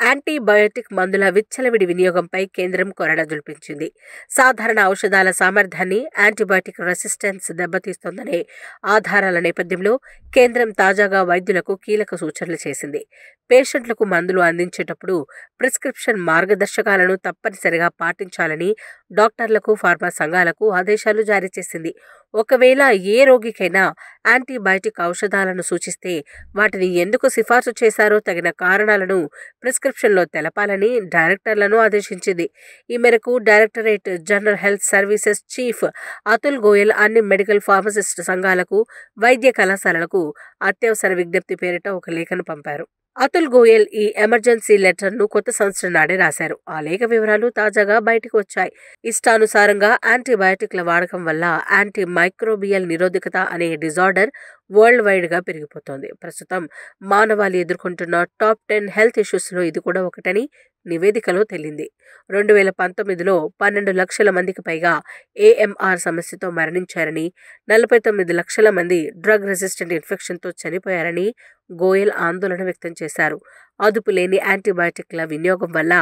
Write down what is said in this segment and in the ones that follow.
Antibiotic మందుల విచ్చలవిడి వినియోగంపై కేంద్రం కొరడా జుల్పించింది. సాధారణ ఔషధాల సామర్థ్యాన్ని యాంటీబయాటిక్ రెసిస్టెన్స్ దెబ్బతీస్తోందనే ఆధారాల నేపథ్యంలో కేంద్రం తాజాగా వైద్యులకు కీలక సూచనలు చేసింది. పేషెంట్లకు మందులు అందించేటప్పుడు ప్రిస్క్రిప్షన్ మార్గదర్శకాలను తప్పనిసరిగా పాటించాలని డాక్టర్లకు, ఫార్మా సంఘాలకు ఆదేశాలు జారీ చేసింది. ఒకవేళ ఏ రోగికైనా యాంటీబయాటిక్ ఔషధాలను సూచిస్తే వాటిని ఎందుకు సిఫార్సు చేశారో తగిన కారణాలను ప్రిస్క్రిప్షన్లో తెలపాలని డైరెక్టర్లను ఆదేశించింది. ఈ మేరకు directorate general health services chief Atul Goyal అన్ని మెడికల్ ఫార్మసిస్ట్ సంఘాలకు, వైద్య కళాశాలలకు అత్యవసర విజ్ఞప్తి పేరిట ఒక లేఖను పంపారు. అతుల్ గోయల్ ఈ ఎమర్జెన్సీ లెటర్ను కొత్త సంవత్సరం నాడే రాశారు. ఆ లేఖ వివరాలు తాజాగా బయటకు వచ్చాయి. ఇష్టానుసారంగా యాంటీబయాటిక్ల వాడకం వల్ల యాంటీ మైక్రోబియల్ నిరోధకత అనే డిజార్డర్ వరల్డ్ వైడ్గా పెరిగిపోతోంది. ప్రస్తుతం మానవాళి ఎదుర్కొంటున్న టాప్ 10 హెల్త్ ఇష్యూస్లో ఇది కూడా ఒకటని నివేదికలో తేలింది. 2019లో 12 లక్షల మందికి పైగా ఏఎంఆర్ సమస్యతో మరణించారని, 49 లక్షల మంది డ్రగ్ రెసిస్టెంట్ ఇన్ఫెక్షన్తో చనిపోయారని గోయల్ ఆందోళన వ్యక్తం చేశారు. అదుపు లేని యాంటీబయాటిక్ల వినియోగం వల్ల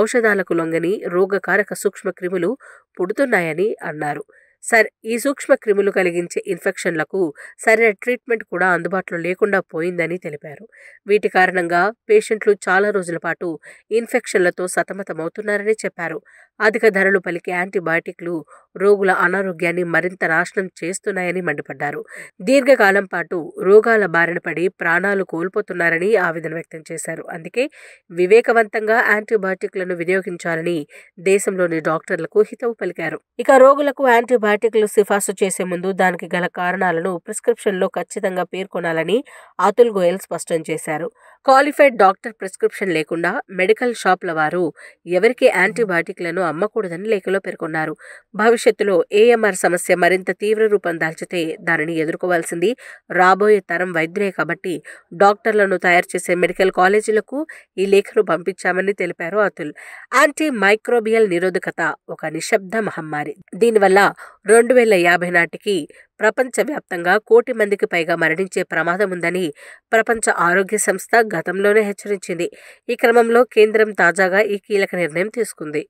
ఔషధాలకు లొంగని రోగకారక సూక్ష్మ క్రిములు పుడుతున్నాయని అన్నారు. ఈ సూక్ష్మ క్రిములు కలిగించే ఇన్ఫెక్షన్లకు సరైన ట్రీట్మెంట్ కూడా అందుబాటులో లేకుండా పోయిందని తెలిపారు. వీటి కారణంగా పేషెంట్లు చాలా రోజుల పాటు ఇన్ఫెక్షన్లతో సతమతమవుతున్నారని చెప్పారు. అధిక ధరలు పలికే యాంటీబయాటిక్లు రోగుల అనారోగ్యాన్ని మరింత నాశనం చేస్తున్నాయని మండిపడ్డారు. దీర్ఘకాలం పాటు రోగాల బారిన పడి ప్రాణాలు కోల్పోతున్నారని ఆవేదన వ్యక్తం చేశారు. అందుకే వివేకవంతంగా యాంటీబయాటిక్లను వినియోగించాలని దేశంలోని డాక్టర్లకు హితవు పలికారు. ఇక రోగులకు యాంటీబయాటిక్లు సిఫార్సు చేసే ముందు దానికి గల కారణాలను ప్రిస్క్రిప్షన్లో ఖచ్చితంగా పేర్కొనాలని అతుల్ గోయల్ స్పష్టం చేశారు. క్వాలిఫైడ్ డాక్టర్ ప్రిస్క్రిప్షన్ లేకుండా మెడికల్ షాప్ల వారు ఎవరికి యాంటీబయాటిక్లను అమ్మకూడదని లేఖలో పేర్కొన్నారు. భవిష్యత్తులో ఏఎంఆర్ సమస్య మరింత తీవ్ర రూపం దాల్చితే దానిని ఎదుర్కోవాల్సింది రాబోయే తరం వైద్యులే కాబట్టి డాక్టర్లను తయారు చేసే మెడికల్ కాలేజీలకు ఈ లేఖను పంపించామని తెలిపారు అతుల్. యాంటీ మైక్రోబియల్ నిరోధకత ఒక నిశ్శబ్ద మహమ్మారి. దీనివల్ల 2050 నాటికి ప్రపంచవ్యాప్తంగా 1 కోటి మందికి పైగా మరణించే ప్రమాదం ఉందని ప్రపంచ ఆరోగ్య సంస్థ గతంలోనే హెచ్చరించింది. ఈ క్రమంలో కేంద్రం తాజాగా ఈ కీలక నిర్ణయం తీసుకుంది.